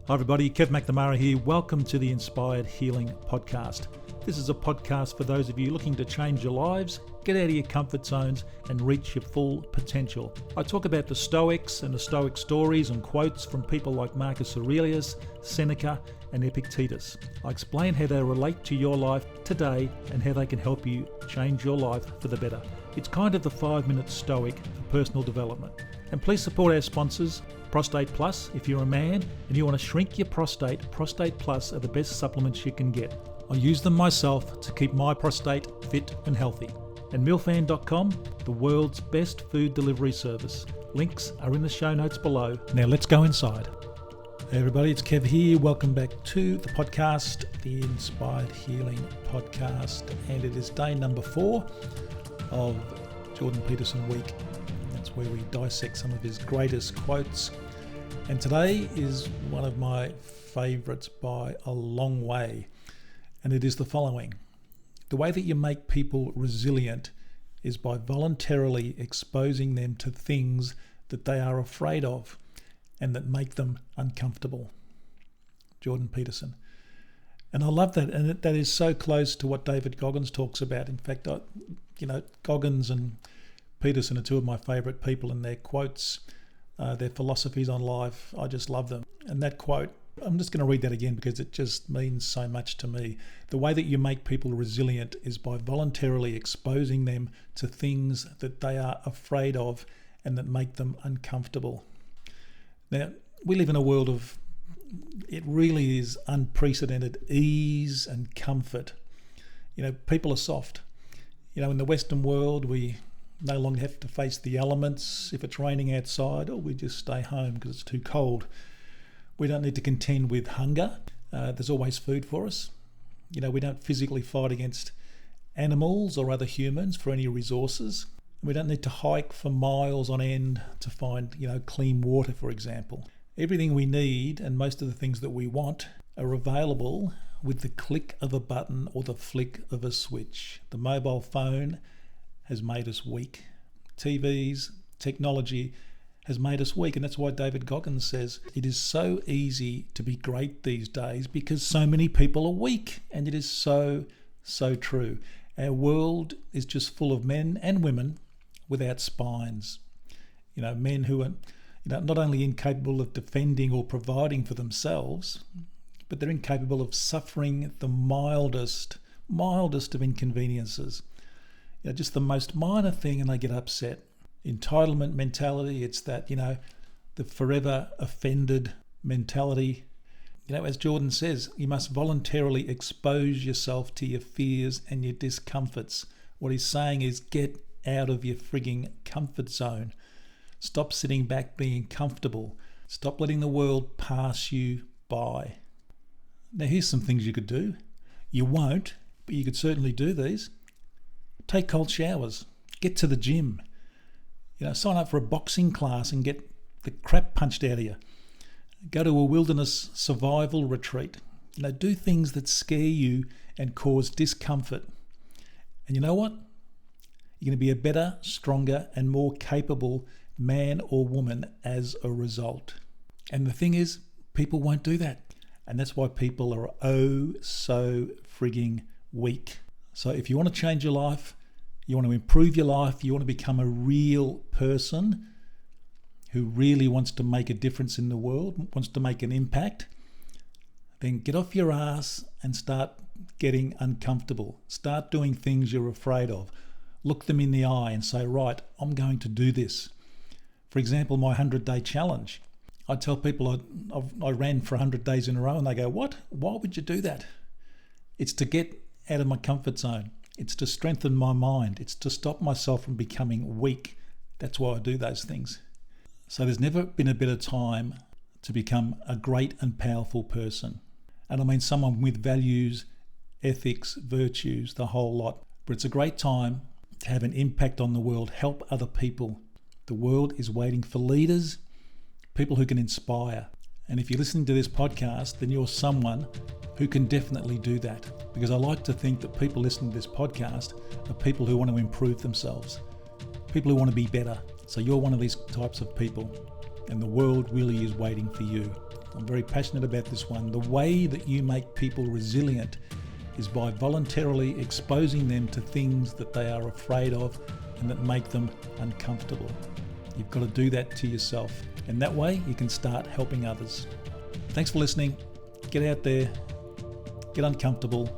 Hi everybody, Kev McNamara here. Welcome to the Inspired Healing Podcast. This is a podcast for those of you looking to change your lives, get out of your comfort zones and reach your full potential. I talk about the Stoics and the Stoic stories and quotes from people like Marcus Aurelius, Seneca and Epictetus. I explain how they relate to your life today and how they can help you change your life for the better. It's kind of the 5-minute Stoic for personal development. And please support our sponsors, Prostate Plus. If you're a man and you want to shrink your prostate, Prostate Plus are the best supplements you can get. I use them myself to keep my prostate fit and healthy. And milfan.com, the world's best food delivery service. Links are in the show notes below. Now let's go inside. Hey everybody, it's Kev here. Welcome back to the podcast, the Inspired Healing Podcast. And it is day number 4 of Jordan Peterson week. That's where we dissect some of his greatest quotes. And today is one of my favourites by a long way. And it is the following. The way that you make people resilient is by voluntarily exposing them to things that they are afraid of and that make them uncomfortable. Jordan Peterson. And I love that. And that is so close to what David Goggins talks about. In fact, Goggins and Peterson are two of my favourite people, and their quotes, their philosophies on life, I just love them. And that quote, I'm just going to read that again because it just means so much to me. The way that you make people resilient is by voluntarily exposing them to things that they are afraid of and that make them uncomfortable. Now, we live in a world of, it really is unprecedented ease and comfort. People are soft. In the Western world, we no longer have to face the elements if it's raining outside, or we just stay home because it's too cold. We don't need to contend with hunger. There's always food for us. We don't physically fight against animals or other humans for any resources. We don't need to hike for miles on end to find, clean water, for example. Everything we need and most of the things that we want are available with the click of a button or the flick of a switch. The mobile phone has made us weak. TVs, technology has made us weak. And that's why David Goggins says it is so easy to be great these days because so many people are weak. And it is so, so true. Our world is just full of men and women without spines. Men who are not only incapable of defending or providing for themselves, but they're incapable of suffering the mildest of inconveniences. Just the most minor thing and they get upset. Entitlement mentality, it's that, the forever offended mentality. As Jordan says, you must voluntarily expose yourself to your fears and your discomforts. What he's saying is get out of your frigging comfort zone. Stop sitting back being comfortable. Stop letting the world pass you by. Now here's some things you could do. You won't, but you could certainly do these. Take cold showers. Get to the gym. Sign up for a boxing class and get the crap punched out of you. Go to a wilderness survival retreat. Do things that scare you and cause discomfort. And you know what? You're going to be a better, stronger, and more capable man or woman as a result. And the thing is, people won't do that. And that's why people are oh so frigging weak. So if you want to change your life, you want to improve your life, you want to become a real person who really wants to make a difference in the world, wants to make an impact, then get off your ass and start getting uncomfortable. Start doing things you're afraid of. Look them in the eye and say, right, I'm going to do this. For example, my 100-day challenge. I tell people I ran for 100 days in a row and they go, what? Why would you do that? It's to get out of my comfort zone. It's to strengthen my mind. It's to stop myself from becoming weak. That's why I do those things. So there's never been a better time to become a great and powerful person. And I mean someone with values, ethics, virtues, the whole lot. But it's a great time to have an impact on the world, help other people. The world is waiting for leaders, people who can inspire. And if you're listening to this podcast, then you're someone who can definitely do that. Because I like to think that people listening to this podcast are people who want to improve themselves, people who want to be better. So you're one of these types of people, and the world really is waiting for you. I'm very passionate about this one. The way that you make people resilient is by voluntarily exposing them to things that they are afraid of and that make them uncomfortable. You've got to do that to yourself, and that way you can start helping others. Thanks for listening. Get out there, get uncomfortable,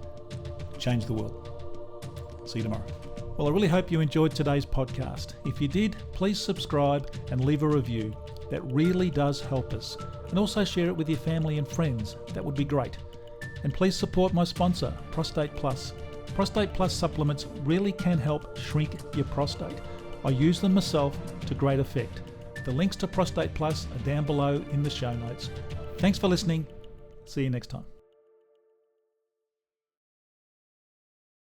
change the world. See you tomorrow. Well, I really hope you enjoyed today's podcast. If you did, please subscribe and leave a review. That really does help us. And also share it with your family and friends. That would be great. And please support my sponsor, Prostate Plus. Prostate Plus supplements really can help shrink your prostate. I use them myself to great effect. The links to Prostate Plus are down below in the show notes. Thanks for listening. See you next time.